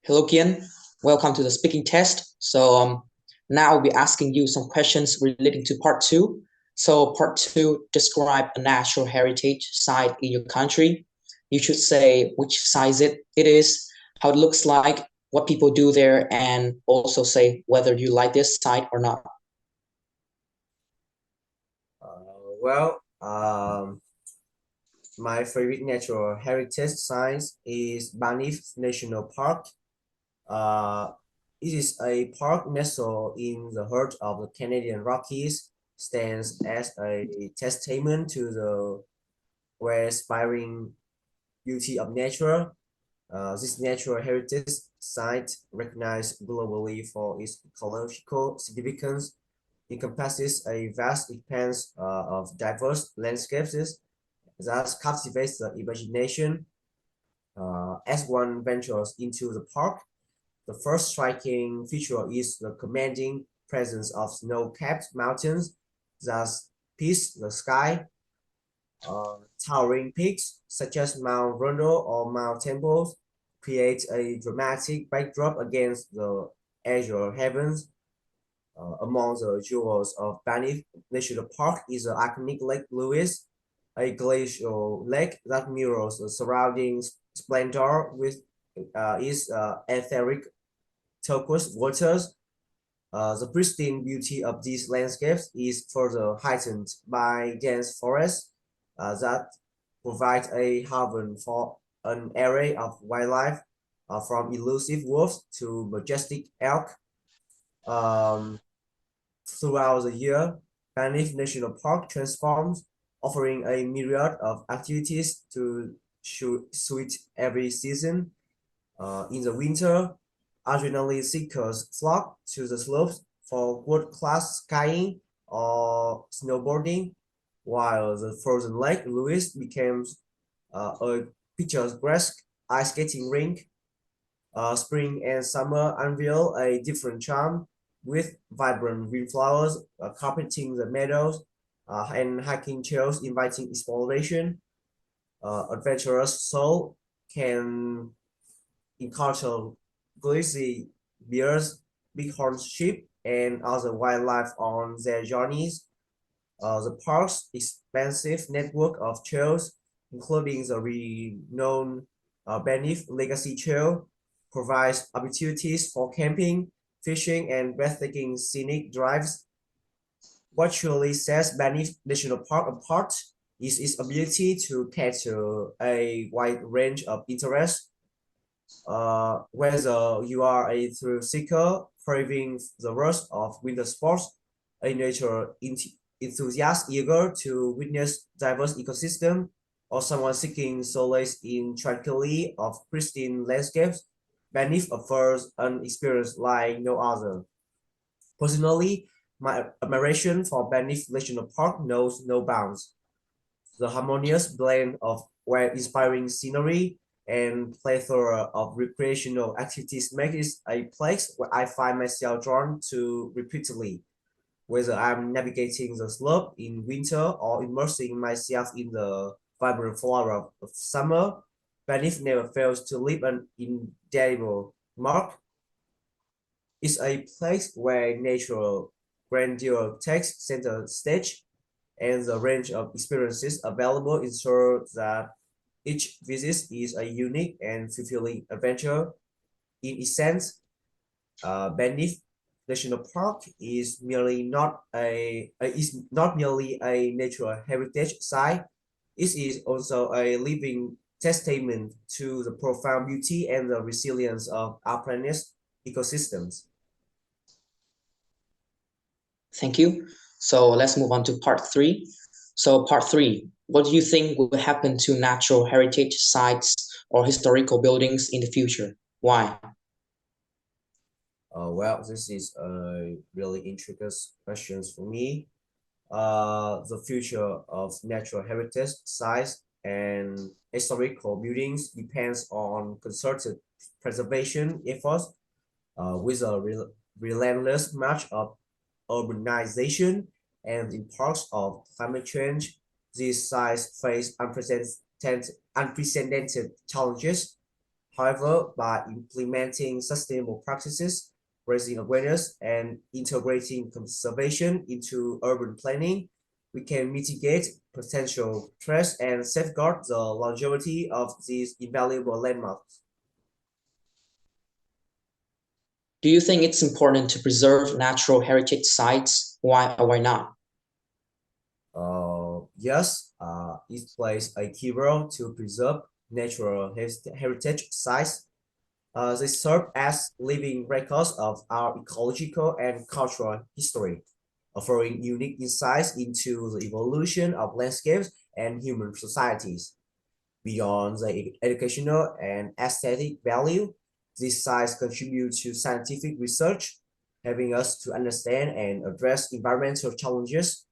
Hello, Kian. Welcome to the speaking test. Now I'll be asking you some questions relating to part two. Part two, describe a natural heritage site in your country. You should say which size it is, how it looks like, what people do there, and also say whether you like this site or not. Well, my favorite natural heritage site is Banff National Park. Uh, it is a park nestled in the heart of the Canadian Rockies, stands as a testament to the inspiring beauty of nature. This natural heritage site, recognized globally for its ecological significance, encompasses a vast expanse of diverse landscapes that captivates the imagination. As one ventures into the park, the first striking feature is the commanding presence of snow-capped mountains that pierce the sky. Towering peaks such as Mount Rondo or Mount Temple create a dramatic backdrop against the azure heavens. Among the jewels of Banff National Park is the iconic Lake Louise, a glacial lake that mirrors the surrounding splendor with its etheric turquoise waters. The pristine beauty of these landscapes is further heightened by dense forests that provide a haven for an array of wildlife, from elusive wolves to majestic elk. Um, Throughout the year, Banff National Park transforms, offering a myriad of activities to suit every season. In the winter, adrenaline seekers flock to the slopes for world-class skiing or snowboarding, while the frozen Lake Louise becomes a picturesque ice skating rink. Spring and summer unveil a different charm with vibrant green flowers carpeting the meadows, and hiking trails inviting exploration. Adventurous soul can encounter grizzly bears, bighorn sheep, and other wildlife on their journeys. The park's expansive network of trails, including the renowned Banff Legacy Trail, provides opportunities for camping, fishing, and breathtaking scenic drives. What truly sets Banff National Park apart is its ability to cater a wide range of interests. Whether you are a thrill seeker craving the rush of winter sports, a nature enthusiast eager to witness diverse ecosystem, or someone seeking solace in tranquility of pristine landscapes, Banff offers an experience like no other. Personally, my admiration for Banff National Park knows no bounds. The harmonious blend of inspiring scenery and plethora of recreational activities makes it a place where I find myself drawn to repeatedly. Whether I'm navigating the slope in winter or immersing myself in the vibrant flora of summer, Banff never fails to leave an indelible mark. It's a place where natural grandeur takes center stage, and the range of experiences available ensure that each visit is a unique and fulfilling adventure. In essence, Banff National Park is not merely a natural heritage site. It is also a living testament to the profound beauty and the resilience of our planet's ecosystems. Thank you. Let's move on to part three. Part three, what do you think will happen to natural heritage sites or historical buildings in the future? Why? Well, this is a really intricate questions for me. The future of natural heritage sites and historical buildings depends on concerted preservation efforts. With a relentless march of urbanization and impacts of climate change, these sites face unprecedented challenges. However, by implementing sustainable practices, raising awareness, and integrating conservation into urban planning, we can mitigate potential threats and safeguard the longevity of these invaluable landmarks. Do you think it's important to preserve natural heritage sites? Why or why not? Yes, it plays a key role to preserve natural heritage sites. They serve as living records of our ecological and cultural history, offering unique insights into the evolution of landscapes and human societies. Beyond the educational and aesthetic value, these sites contribute to scientific research, helping us to understand and address environmental challenges.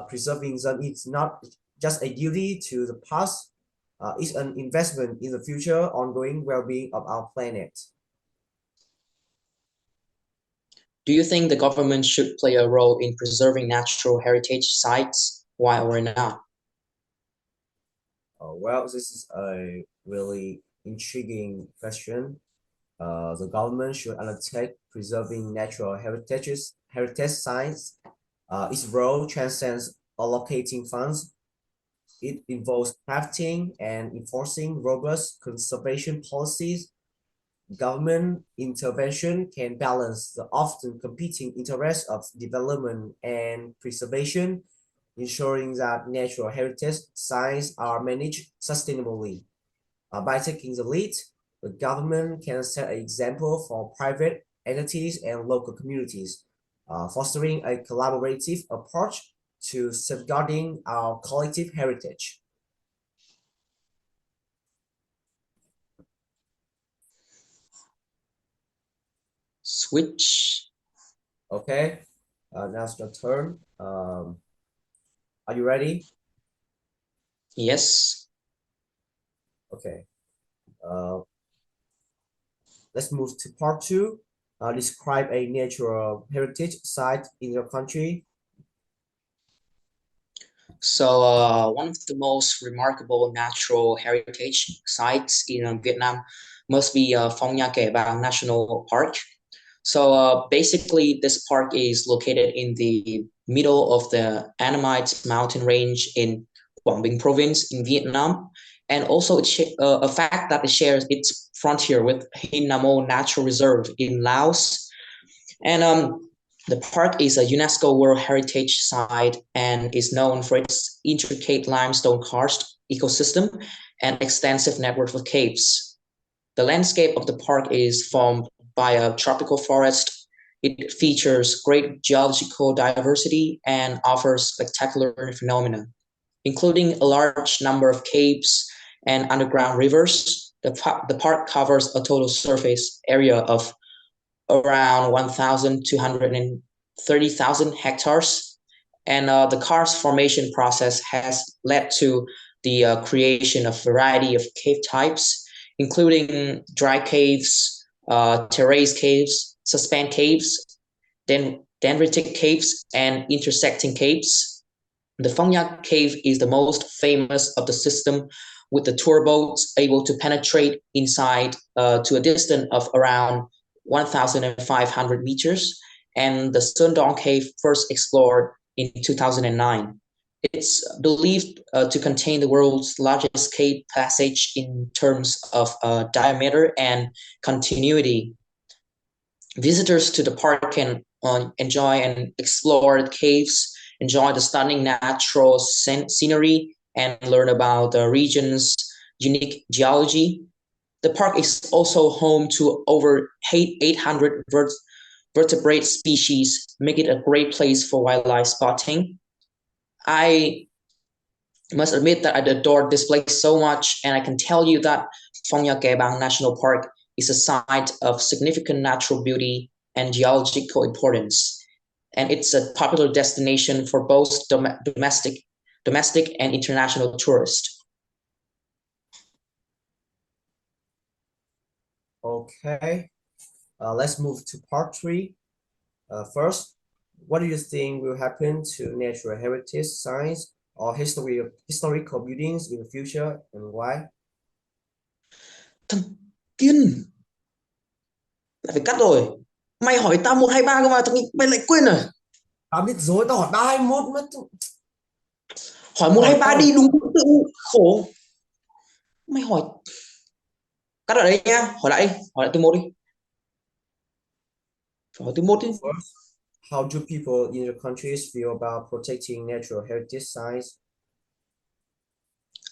Preserving them is not just a duty to the past, it's an investment in the future ongoing well-being of our planet. Do you think the government should play a role in preserving natural heritage sites? Why or not? Well, this is a really intriguing question. The government should undertake preserving natural heritage sites. Its role transcends allocating funds. It involves crafting and enforcing robust conservation policies. Government intervention can balance the often competing interests of development and preservation, ensuring that natural heritage sites are managed sustainably. By taking the lead, the government can set an example for private entities and local communities, fostering a collaborative approach to safeguarding our collective heritage. Switch. Okay, now it's your turn. Are you ready? Yes. Okay. Uh, let's move to part two. Describe a natural heritage site in your country. So, one of the most remarkable natural heritage sites in Vietnam must be Phong Nha Kẻ Bàng National Park. So, basically, this park is located in the middle of the Annamite mountain range in Quảng Bình province in Vietnam. And also, a fact that it shares its frontier with Hin Nam O Natural Reserve in Laos. And the park is a UNESCO World Heritage Site and is known for its intricate limestone karst ecosystem and extensive network of caves. The landscape of the park is formed by a tropical forest. It features great geological diversity and offers spectacular phenomena, including a large number of caves and underground rivers. The park covers a total surface area of around 1,230,000 hectares. And the karst formation process has led to the creation of variety of cave types, including dry caves, terrace caves, suspend caves, dendritic caves, and intersecting caves. The Phong Nha cave is the most famous of the system, with the tour boats able to penetrate inside to a distance of around 1,500 meters, and the Sơn Dong Cave first explored in 2009. It's believed to contain the world's largest cave passage in terms of diameter and continuity. Visitors to the park can enjoy and explore the caves, enjoy the stunning natural scenery, and learn about the region's unique geology. The park is also home to over 800 vertebrate species, making it a great place for wildlife spotting. I must admit that I adore this place so much, and I can tell you that Phong Nha Kẻ Bàng National Park is a site of significant natural beauty and geological importance, and it's a popular destination for both domestic and international tourists. Okay, let's move to part three. First, what do you think will happen to natural heritage sites or historical buildings in the future, and why? Thằng Kiên lại phải cắt rồi. Mày hỏi tao một hai ba cơ mà thằng mày lại quên à? Tao biết rồi, tao hỏi 3 21 mất. Hỏi một Hỏi hay ba tao. đi đúng tự khổ. Mày hỏi cắt ở đây nhá, hỏi lại từ một đi. Hỏi từ một đi. First, how do people in your countries feel about protecting natural heritage sites?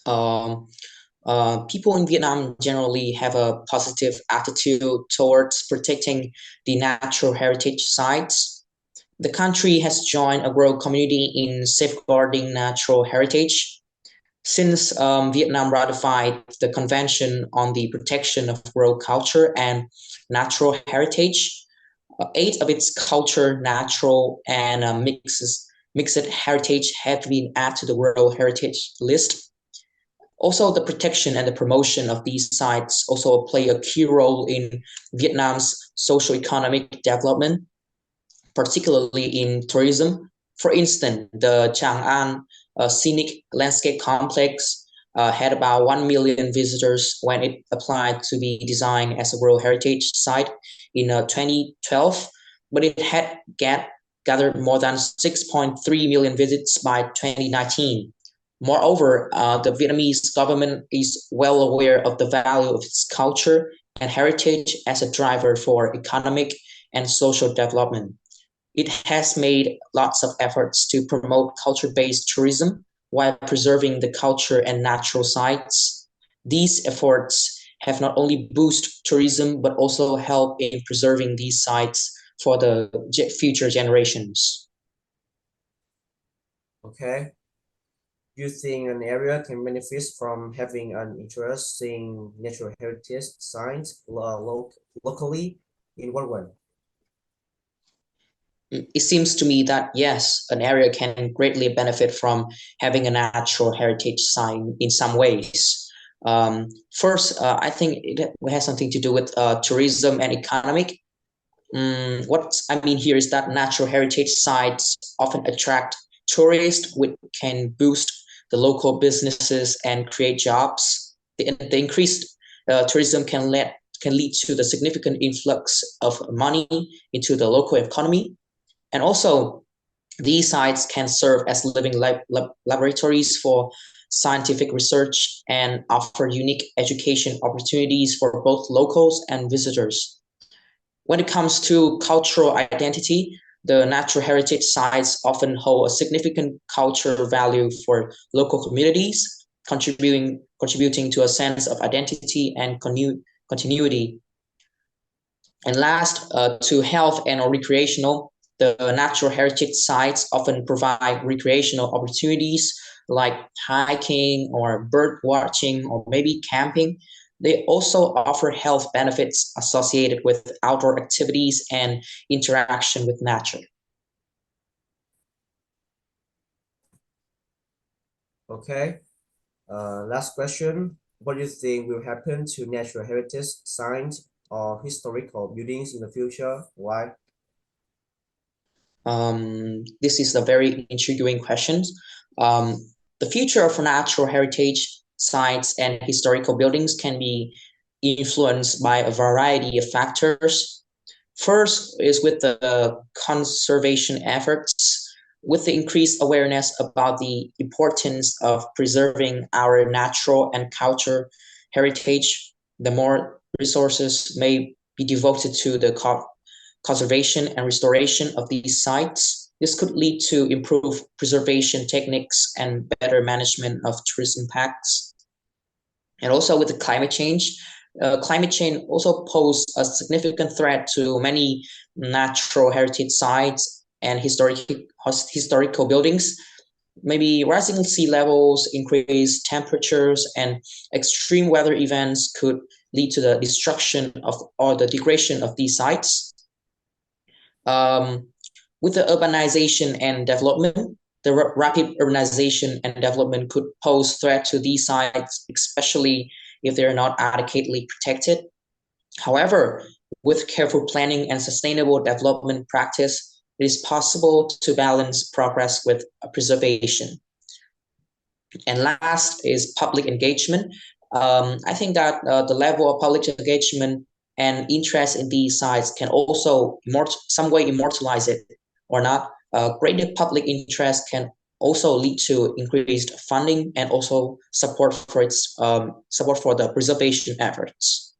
Um, People in Vietnam generally have a positive attitude towards protecting the natural heritage sites. The country has joined a growing community in safeguarding natural heritage. Since Vietnam ratified the Convention on the Protection of World Culture and Natural Heritage, eight of its culture, natural, and mixed heritage have been added to the World Heritage List. Also, the protection and the promotion of these sites also play a key role in Vietnam's socio-economic development, particularly in tourism. For instance, the Chang'an Scenic Landscape Complex had about 1 million visitors when it applied to be designed as a World Heritage Site in 2012, but it had gathered more than 6.3 million visits by 2019. Moreover, the Vietnamese government is well aware of the value of its culture and heritage as a driver for economic and social development. It has made lots of efforts to promote culture-based tourism while preserving the culture and natural sites. These efforts have not only boosted tourism but also help in preserving these sites for the future generations. Okay. Do you think an area can benefit from having an interesting natural heritage site locally? In what way? It seems to me that yes, an area can greatly benefit from having a natural heritage sign in some ways. First, I think it has something to do with tourism and economic. What I mean here is that natural heritage sites often attract tourists, which can boost the local businesses and create jobs. The increased tourism can lead to the significant influx of money into the local economy, and also these sites can serve as living laboratories for scientific research and offer unique education opportunities for both locals and visitors. When it comes to cultural identity, the natural heritage sites often hold a significant cultural value for local communities, contributing to a sense of identity and continuity. And last, to health and or recreational, the natural heritage sites often provide recreational opportunities like hiking or bird watching or maybe camping. They also offer health benefits associated with outdoor activities and interaction with nature. Okay. Last question. What do you think will happen to natural heritage sites or historical buildings in the future? Why? This is a very intriguing question. Um, the future of natural heritage sites and historical buildings can be influenced by a variety of factors. First is with the conservation efforts. With the increased awareness about the importance of preserving our natural and culture heritage, the more resources may be devoted to the conservation and restoration of these sites. This could lead to improved preservation techniques and better management of tourist impacts. And also with the climate change also poses a significant threat to many natural heritage sites and historical buildings. Maybe rising sea levels, increased temperatures, and extreme weather events could lead to the destruction of or the degradation of these sites. Um, with the urbanization and development, the rapid urbanization and development could pose threat to these sites, especially if they're not adequately protected. However, with careful planning and sustainable development practice, it is possible to balance progress with preservation. And last is public engagement. I think that the level of public engagement and interest in these sites can also some way immortalize it or not. Greater public interest can also lead to increased funding and also support for its support for the preservation efforts.